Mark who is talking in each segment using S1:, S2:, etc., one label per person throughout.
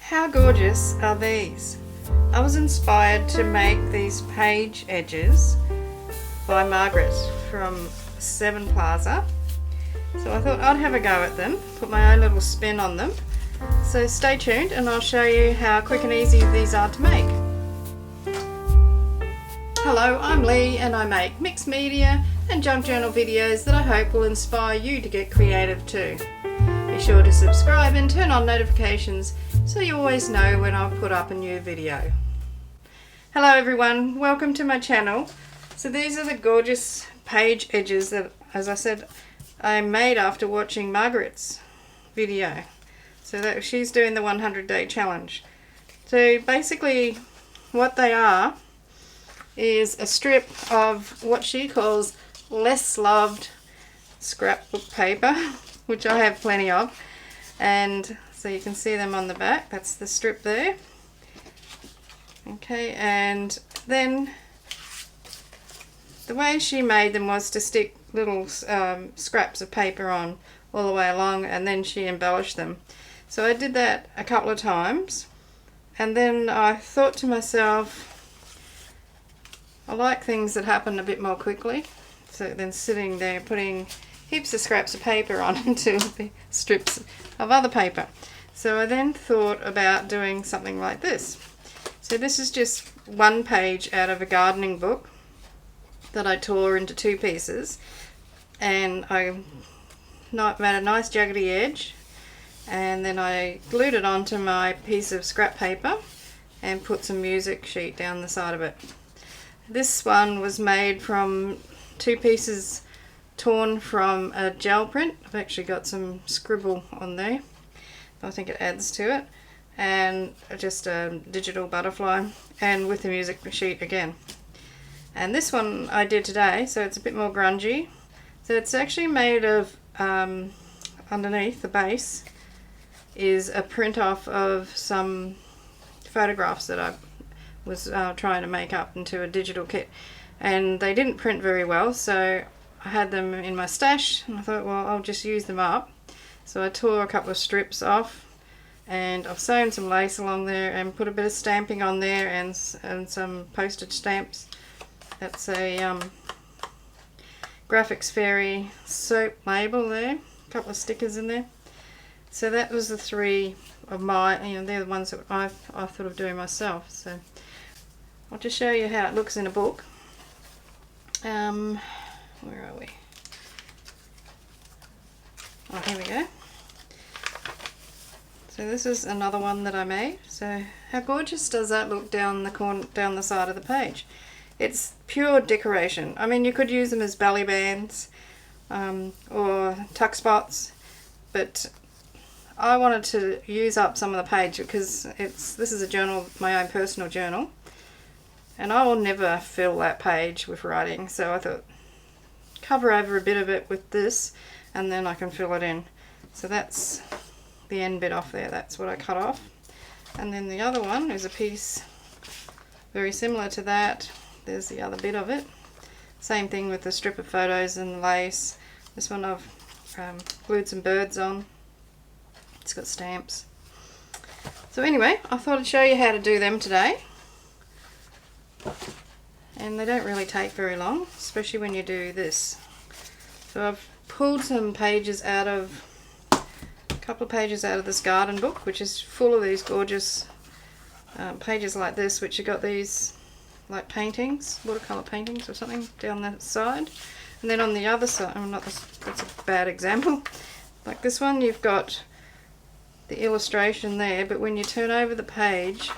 S1: How gorgeous are these? I was inspired to make these page edges by Margareth from Seven Plaza. So I thought I'd have a go at them, put my own little spin on them. So stay tuned and I'll show you how quick and easy these are to make. Hello, I'm Lee and I make mixed media and junk journal videos that I hope will inspire you to get creative too. Be sure to subscribe and turn on notifications so you always know when I put up a new video. Hello everyone, welcome to my channel. So these are the gorgeous page edges that, as I said, I made after watching Margareth's video. So that she's doing the 100-day challenge. So basically what they are is a strip of what she calls less loved scrapbook paper, which I have plenty of. And so you can see them on the back. That's the strip there. Okay, and then the way she made them was to stick little scraps of paper on all the way along, and then she embellished them. So I did that a couple of times, and then I thought to myself, I like things that happen a bit more quickly, so then sitting there putting heaps of scraps of paper on into the strips of other paper. So I then thought about doing something like this. So this is just one page out of a gardening book that I tore into two pieces, and I made a nice jaggedy edge, and then I glued it onto my piece of scrap paper and put some music sheet down the side of it. This one was made from two pieces torn from a gel print. I've actually got some scribble on there. I think it adds to it. And just a digital butterfly, and with the music sheet again. And this one I did today, so it's a bit more grungy. So it's actually made of, underneath the base is a print off of some photographs that I was trying to make up into a digital kit. And they didn't print very well, so I had them in my stash, and I thought, well, I'll just use them up. So I tore a couple of strips off, and I've sewn some lace along there and put a bit of stamping on there, and some postage stamps. That's a Graphics Fairy soap label there, a couple of stickers in there. So that was the three of my, they're the ones that I thought of doing myself. So I'll just show you how it looks in a book. Where are we? Oh, here we go. So this is another one that I made. So how gorgeous does that look down the side of the page? It's pure decoration. I mean, you could use them as belly bands or tuck spots, but I wanted to use up some of the page because this is a journal, my own personal journal, and I will never fill that page with writing. So I thought, cover over a bit of it with this, and then I can fill it in. So that's the end bit off there. That's what I cut off. And then the other one is a piece very similar to that. There's the other bit of it. Same thing with the strip of photos and the lace. This one I've glued some birds on. It's got stamps. So anyway, I thought I'd show you how to do them today. And they don't really take very long, especially when you do this. So I've pulled some pages out of, a couple of pages out of this garden book, which is full of these gorgeous pages like this, which have got these like paintings, watercolor paintings or something down the side. And then on the other side, that's a bad example. Like this one, you've got the illustration there, but when you turn over the page,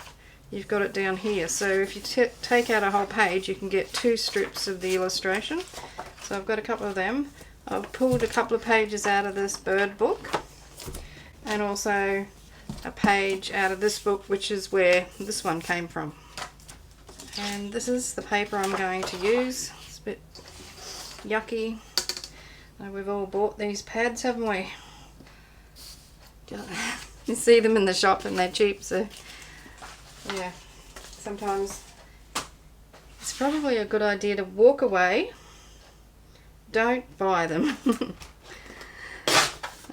S1: you've got it down here. So if you take out a whole page, you can get two strips of the illustration. So I've got a couple of them. I've pulled a couple of pages out of this bird book, and also a page out of this book, which is where this one came from. And this is the paper I'm going to use. It's a bit yucky. We've all bought these pads, haven't we? You see them in the shop and they're cheap, so yeah, sometimes it's probably a good idea to walk away. Don't buy them.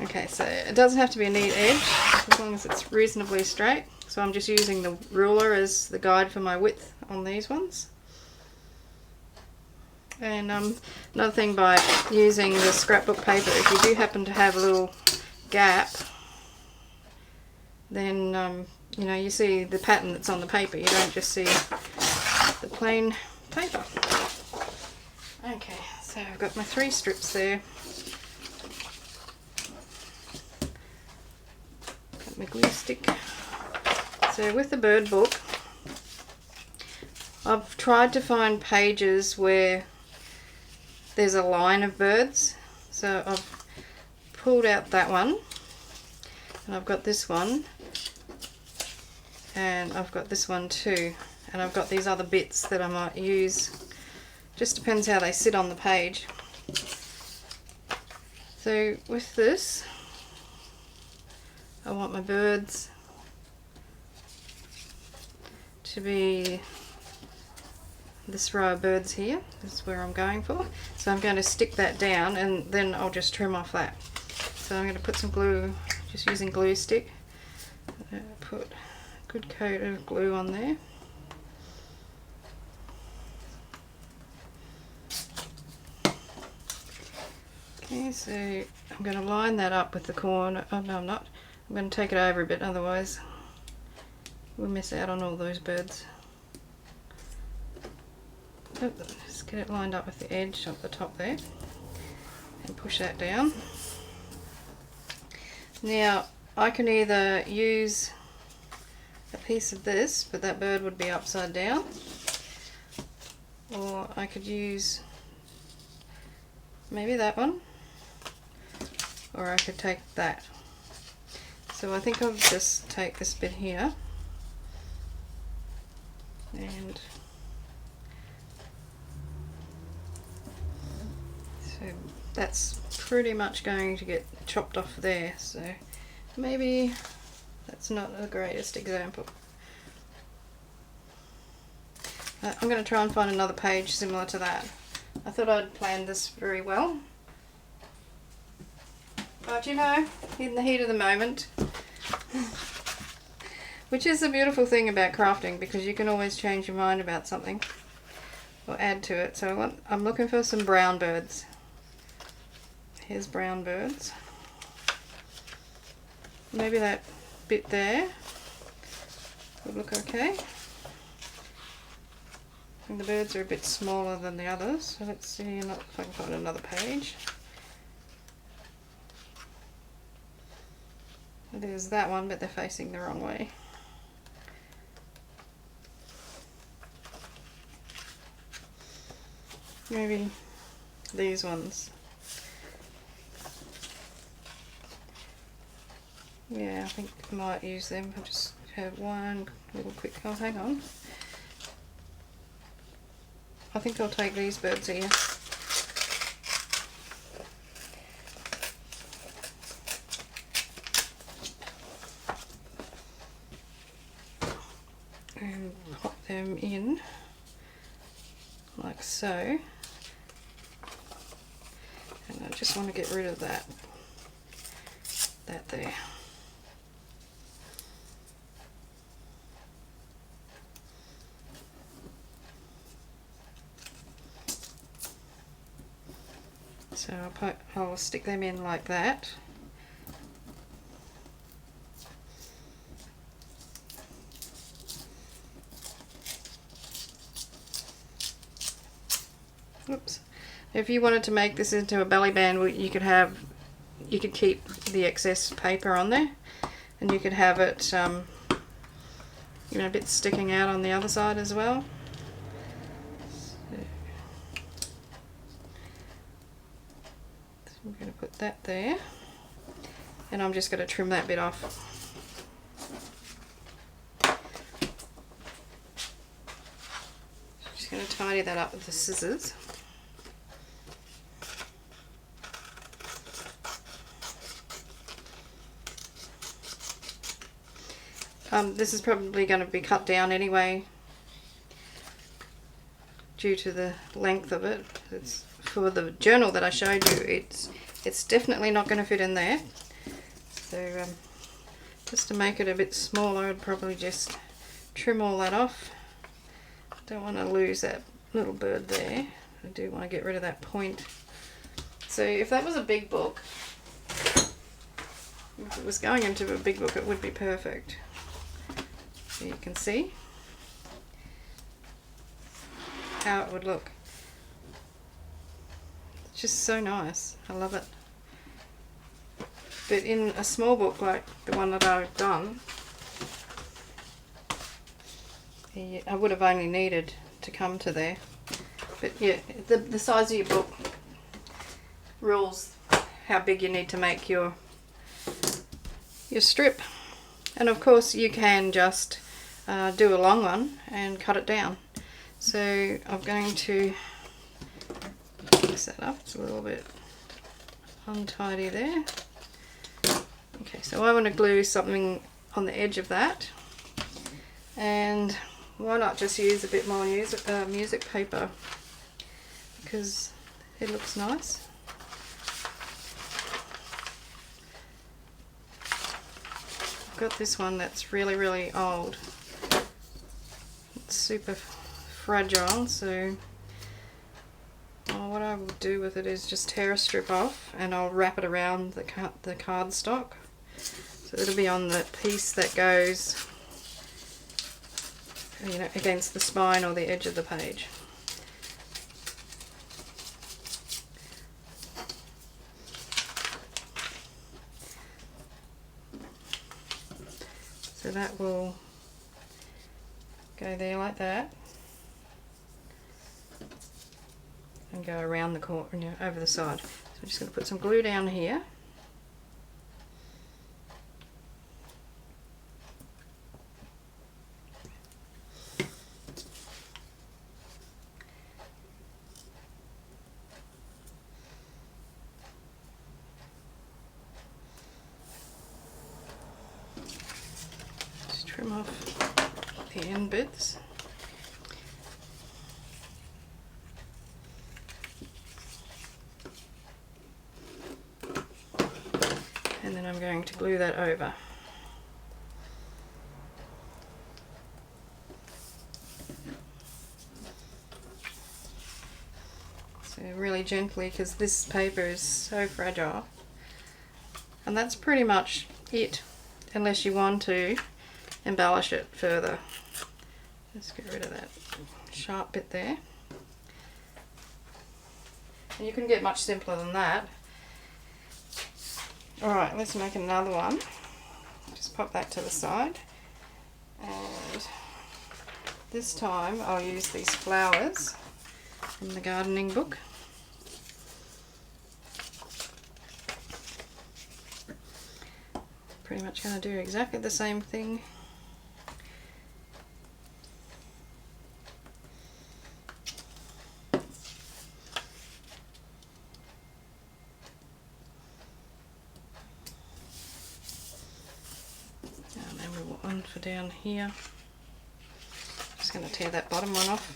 S1: Okay, so it doesn't have to be a neat edge as long as it's reasonably straight. So I'm just using the ruler as the guide for my width on these ones. And another thing by using the scrapbook paper, if you do happen to have a little gap, then you know, you see the pattern that's on the paper, you don't just see the plain paper. Okay, so I've got my 3 strips there. Got my glue stick. So with the bird book, I've tried to find pages where there's a line of birds. So I've pulled out that one, and I've got this one, and I've got this one too, and I've got these other bits that I might use. Just depends how they sit on the page. So with this, I want my birds to be this row of birds here. This is where I'm going for. So I'm going to stick that down, and then I'll just trim off that. So I'm going to put some glue, just using glue stick. Put a good coat of glue on there. Okay, so I'm going to line that up with the corner. Oh no, I'm not. I'm going to take it over a bit, otherwise we'll miss out on all those birds. Just get it lined up with the edge of the top there, and push that down. Now I can either use a piece of this, but that bird would be upside down, or I could use maybe that one, or I could take that. So I think I'll just take this bit here, and so that's pretty much going to get chopped off there, so maybe that's not the greatest example. I'm going to try and find another page similar to that. I thought I'd planned this very well, but you know, in the heat of the moment, which is the beautiful thing about crafting, because you can always change your mind about something or add to it. So I'm looking for some brown birds. Here's brown birds. Maybe that bit there would look okay. And the birds are a bit smaller than the others, so let's see if I can find another page. There's that one, but they're facing the wrong way. Maybe these ones. Yeah, I think I might use them. I'll just have one little quick, oh hang on. I think I'll take these birds here. And pop them in like so. And I just want to get rid of that there. So I'll stick them in like that. Oops. If you wanted to make this into a belly band, you could keep the excess paper on there, and you could have it, you know, a bit sticking out on the other side as well. So I'm going to put that there, and I'm just going to trim that bit off. Just going to tidy that up with the scissors. This is probably going to be cut down anyway due to the length of it. It's for the journal that I showed you. It's definitely not going to fit in there. So just to make it a bit smaller, I'd probably just trim all that off. Don't want to lose that little bird there. I do want to get rid of that point. So if that was a big book, if it was going into a big book, it would be perfect. So you can see how it would look. It's just so nice. I love it. But in a small book like the one that I've done, I would have only needed to come to there. But yeah, the size of your book rules how big you need to make your strip. And of course you can just do a long one and cut it down. So I'm going to mix that up. It's a little bit untidy there. Okay, so I want to glue something on the edge of that, and why not just use a bit more music paper, because it looks nice. I've got this one that's really old. It's super fragile, so what I will do with it is just tear a strip off and I'll wrap it around the cardstock. So it'll be on the piece that goes, you know, against the spine or the edge of the page. So that will go there like that and go around the corner, you know, over the side. So I'm just going to put some glue down here. Trim off the end bits. And then I'm going to glue that over. So really gently, because this paper is so fragile. And that's pretty much it, unless you want to embellish it further. Let's get rid of that sharp bit there. And you can get much simpler than that. Alright, let's make another one. Just pop that to the side. And this time I'll use these flowers from the gardening book. Pretty much going to do exactly the same thing. One for down here. Just going to tear that bottom one off.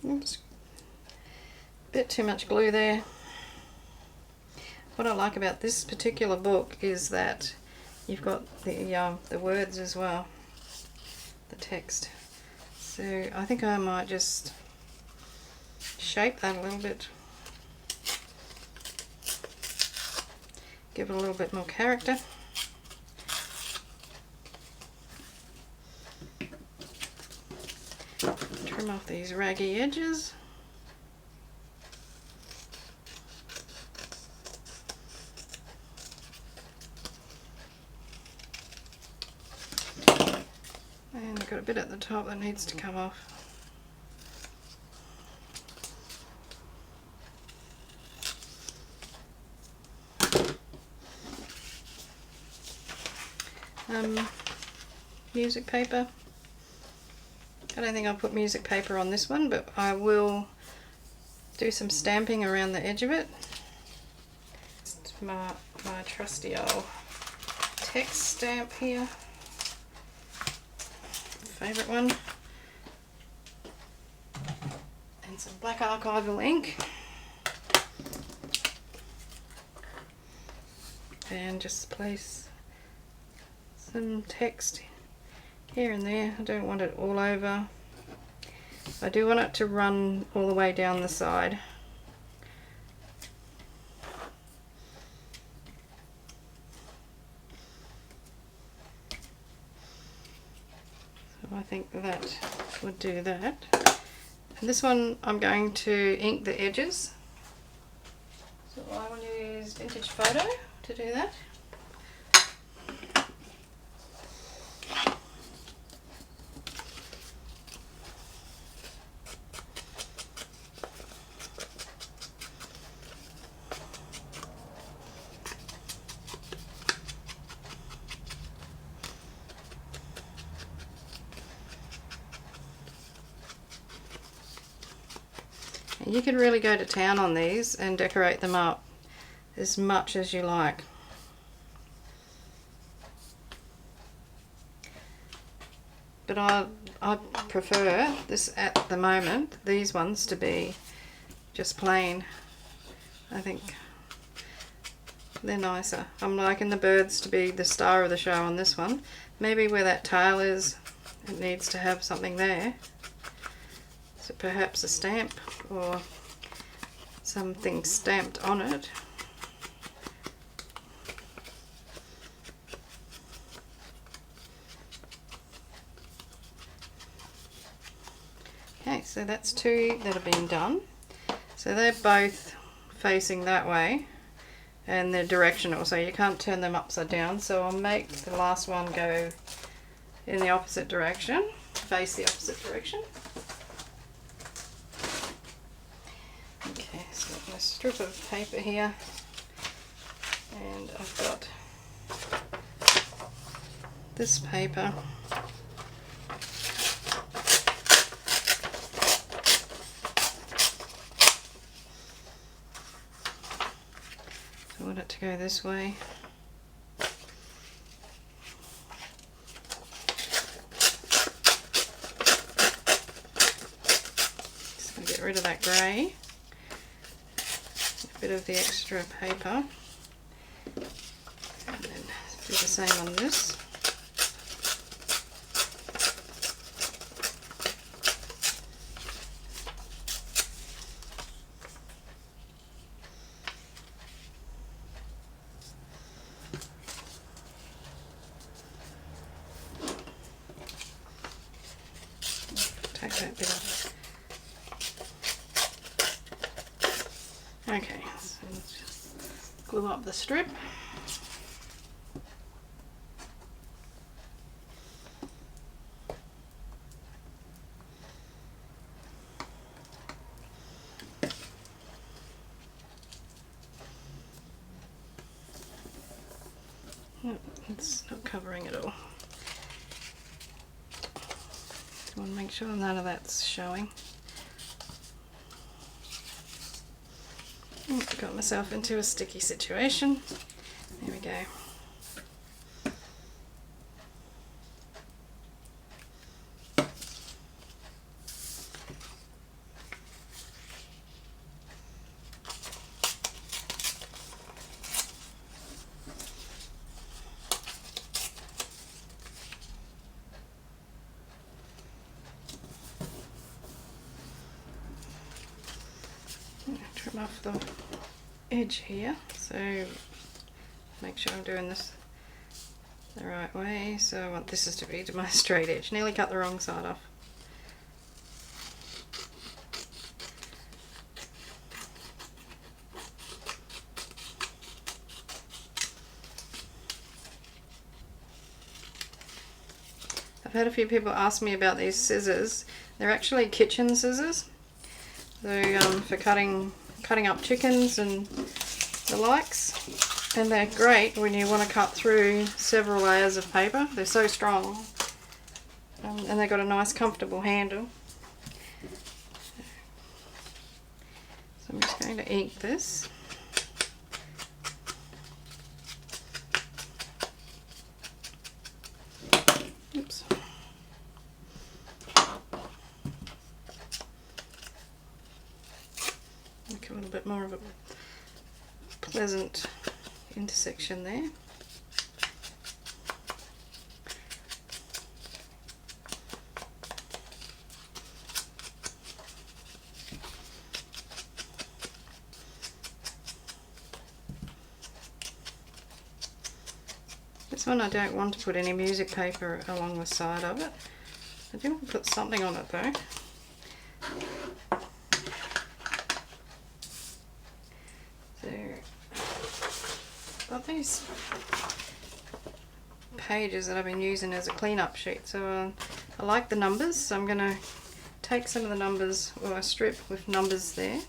S1: Oops. Bit too much glue there. What I like about this particular book is that you've got the words as well, the text. So I think I might just shape that a little bit, give it a little bit more character. Trim off these raggy edges. And I've got a bit at the top that needs to come off. Music paper. I don't think I'll put music paper on this one, but I will do some stamping around the edge of it. Just my trusty old text stamp here. favourite one. And some black archival ink. And just place some text here and there. I don't want it all over. I do want it to run all the way down the side. So I think that would do that. And this one I'm going to ink the edges. So I want to use Vintage Photo to do that. You could really go to town on these and decorate them up as much as you like. But I prefer this at the moment, these ones to be just plain. I think they're nicer. I'm liking the birds to be the star of the show on this one. Maybe where that tail is, it needs to have something there. So perhaps a stamp or something stamped on it. Okay, so that's two that have been done. So they're both facing that way and they're directional, so you can't turn them upside down. So I'll make the last one go in the opposite direction, face the opposite direction. Okay, so I've got a strip of paper here and I've got this paper. I want it to go this way. Just going to get rid of that grey. A bit of the extra paper. And then do the same on this. Take that bit off. Okay, so let's just glue up the strip. Nope, it's not covering it all. I want to make sure none of that's showing. Got myself into a sticky situation. There we go. Trim off the edge here, so make sure I'm doing this the right way. So I want this is to be to my straight edge. Nearly cut the wrong side off. I've had a few people ask me about these scissors. They're actually kitchen scissors. They're for cutting up chickens and the likes, and they're great when you want to cut through several layers of paper. They're so strong, and they've got a nice comfortable handle. So I'm just going to ink this. Oops. a little bit more of a pleasant intersection there. This one I don't want to put any music paper along the side of it. I do want to put something on it though. So, got these pages that I've been using as a clean-up sheet, so I like the numbers, so I'm going to take some of the numbers, or a strip with numbers there.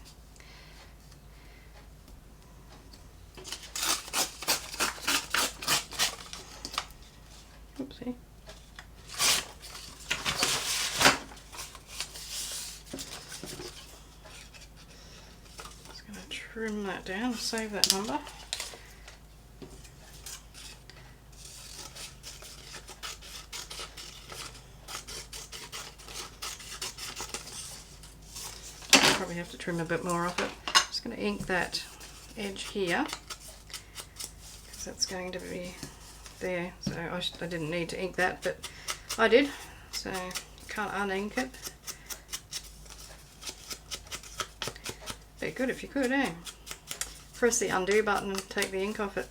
S1: Oopsie. Just going to trim that down, save that number. Probably have to trim a bit more off it. Just going to ink that edge here because that's going to be there. So I didn't need to ink that, but I did, so you can't un-ink it. Be good if you could, eh? Press the undo button and take the ink off it.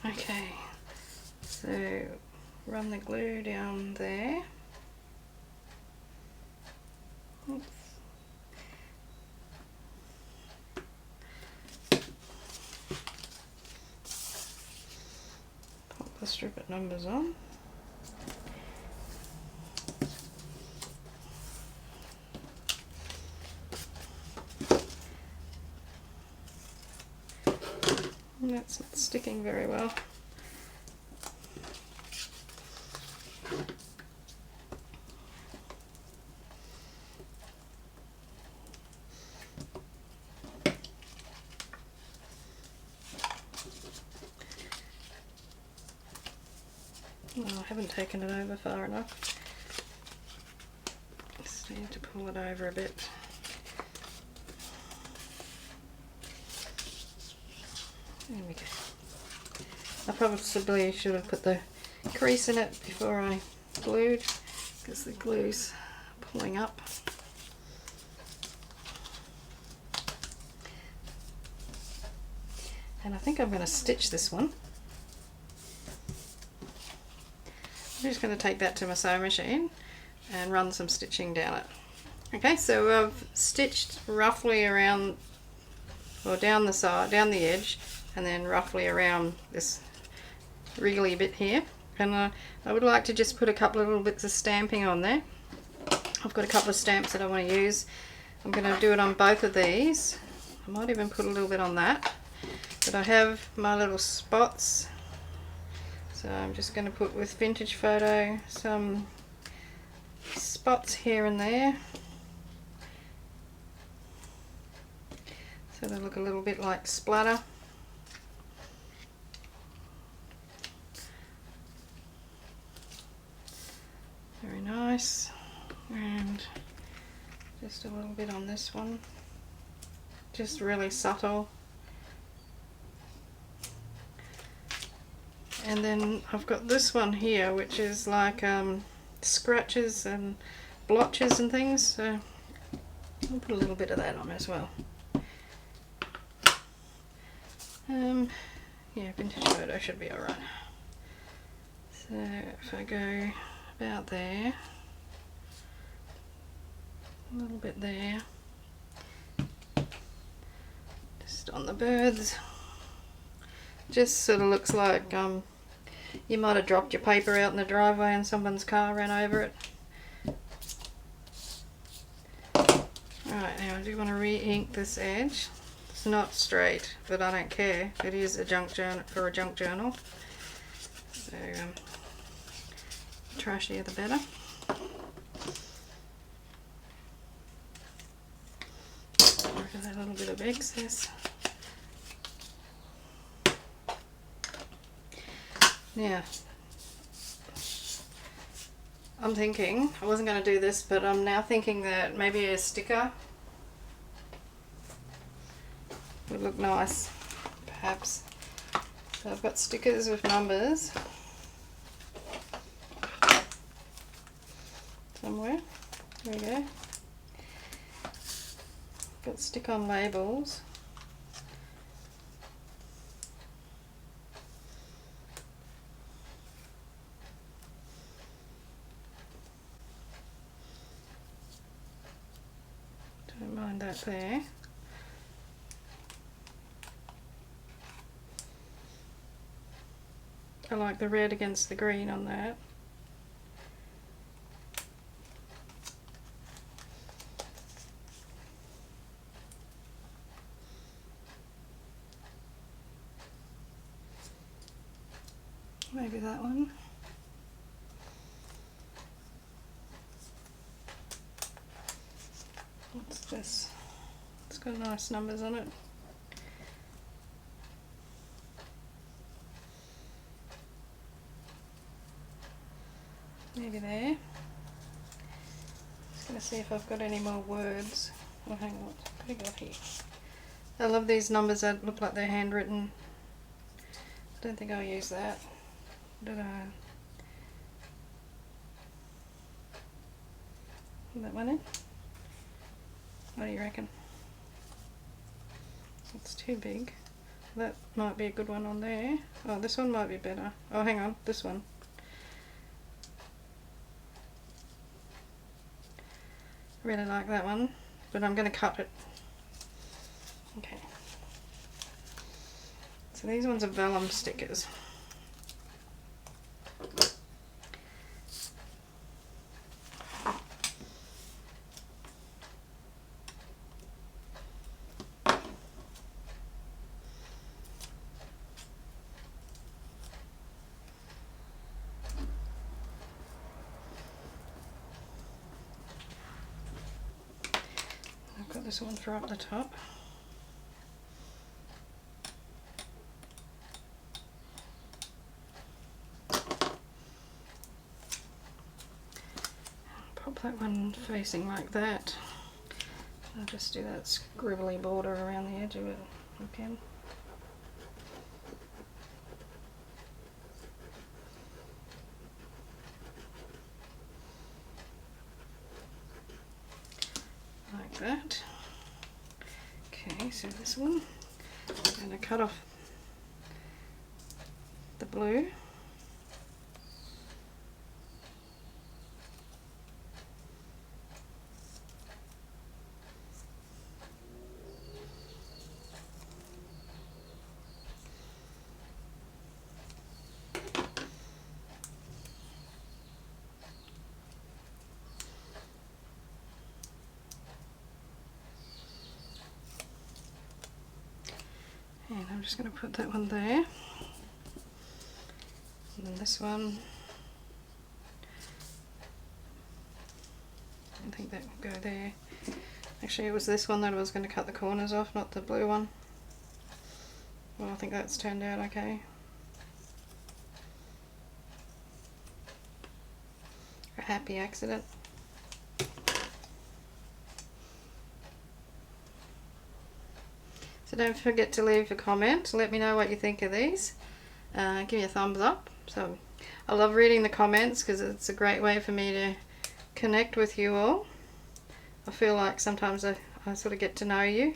S1: Okay, so run the glue down there. Oops. Pop the strip of numbers on. And that's not sticking very well. Oh, I haven't taken it over far enough. Just need to pull it over a bit. There we go. I probably should have put the crease in it before I glued, because the glue's pulling up. And I think I'm going to stitch this one. I'm just going to take that to my sewing machine and run some stitching down it. Okay, so I've stitched roughly around, or down the side, down the edge, and then roughly around this wriggly bit here. And I would like to just put a couple of little bits of stamping on there. I've got a couple of stamps that I want to use. I'm going to do it on both of these. I might even put a little bit on that. But I have my little spots. So I'm just going to put with Vintage Photo some spots here and there. So they look a little bit like splatter. Very nice. And just a little bit on this one. Just really subtle. And then I've got this one here, which is like scratches and blotches and things, so I'll put a little bit of that on as well. Yeah, Vintage Photo should be alright. So if I go about there, a little bit there, just on the birds. Just sort of looks like you might have dropped your paper out in the driveway and someone's car ran over it. Alright, now I do want to re-ink this edge. It's not straight, but I don't care. It is a junk journal, for a junk journal. So trashier the better. Look at that little bit of excess. Now, I'm thinking, I wasn't going to do this, but I'm now thinking that maybe a sticker would look nice, perhaps. So I've got stickers with numbers somewhere. There we go. Got stick-on labels. Don't mind that there. I like the red against the green on that. Maybe that one. What's this? It's got nice numbers on it. Maybe there. Just going to see if I've got any more words. Oh, hang on. What have we got here? I love these numbers that look like they're handwritten. I don't think I'll use that. Put that one in. What do you reckon? It's too big. That might be a good one on there. Oh, this one might be better. Oh, hang on. This one. Really like that one, but I'm going to cut it. Okay. So these ones are vellum stickers. I've got this one for up the top. Pop that one facing like that. I'll just do that scribbly border around the edge of it again. Like that. Okay, so this one, I'm going to cut off the blue. And I'm just going to put that one there, and then this one, I think that will go there. Actually, it was this one that I was going to cut the corners off, not the blue one. Well, I think that's turned out okay. A happy accident. So don't forget to leave a comment. Let me know what you think of these. Give me a thumbs up. So I love reading the comments because it's a great way for me to connect with you all. I feel like sometimes I sort of get to know you.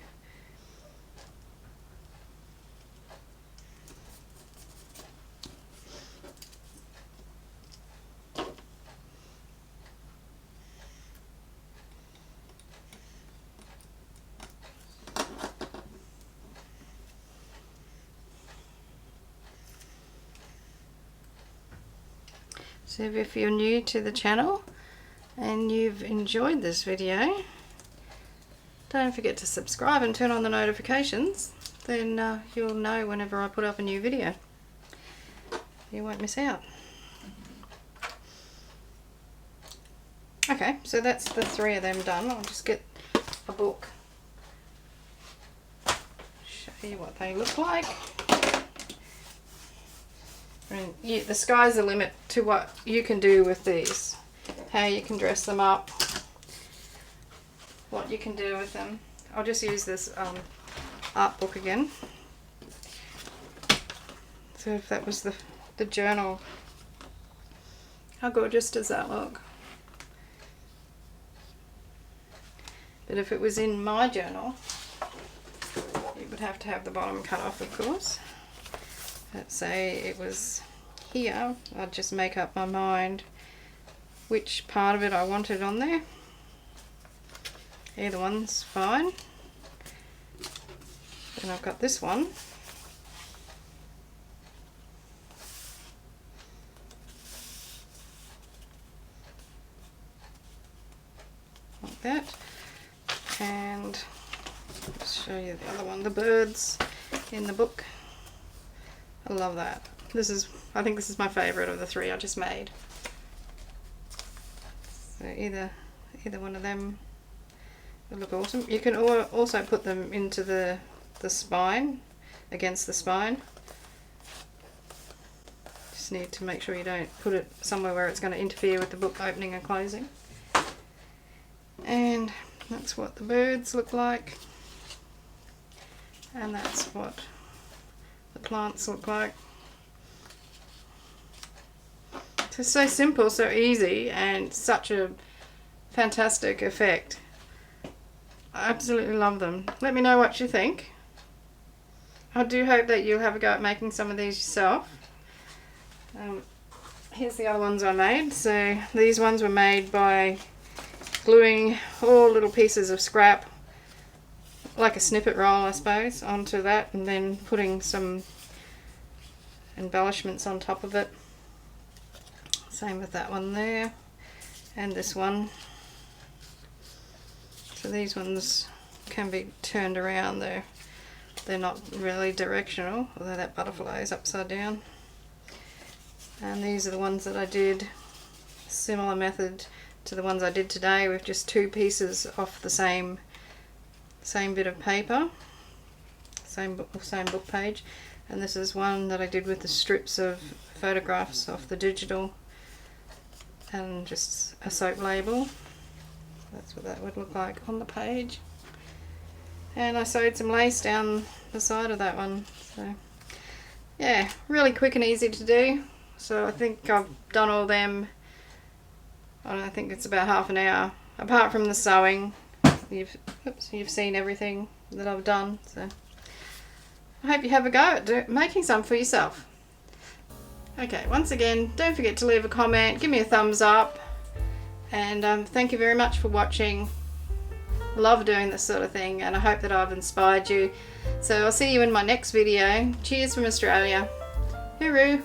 S1: So if you're new to the channel and you've enjoyed this video, don't forget to subscribe and turn on the notifications. Then you'll know whenever I put up a new video. You won't miss out. Okay, so that's the 3 of them done. I'll just get a book, show you what they look like. And the sky's the limit to what you can do with these, how you can dress them up, what you can do with them. I'll just use this art book again. So if that was the journal, how gorgeous does that look? But if it was in my journal, it would have to have the bottom cut off, of course. Let's say it was here, I'd just make up my mind which part of it I wanted on there. Either one's fine. Then I've got this one. Like that. And I'll show you the other one, the birds in the book. I love that. I think this is my favourite of the three I just made. So either one of them will look awesome. You can also put them into the spine, against the spine. Just need to make sure you don't put it somewhere where it's going to interfere with the book opening and closing. And that's what the birds look like. And that's what the plants look like. It's so simple, so easy, and such a fantastic effect. I absolutely love them. Let me know what you think. I do hope that you'll have a go at making some of these yourself. Here's the other ones I made. So these ones were made by gluing all little pieces of scrap, like a snippet roll I suppose, onto that, and then putting some embellishments on top of it. Same with that one there, and this one. So these ones can be turned around. They're not really directional, although that butterfly is upside down. And these are the ones that I did, similar method to the ones I did today, with just two pieces off the same bit of paper, same book page. And this is one that I did with the strips of photographs off the digital and just a soap label. That's what that would look like on the page. And I sewed some lace down the side of that one. So yeah, really quick and easy to do. So I think I've done all them. I think it's about half an hour. Apart from the sewing, you've seen everything that I've done. So I hope you have a go at making some for yourself. Okay, once again, don't forget to leave a comment, give me a thumbs up, and thank you very much for watching. Love doing this sort of thing, and I hope that I've inspired you. So I'll see you in my next video. Cheers from Australia. Hooroo!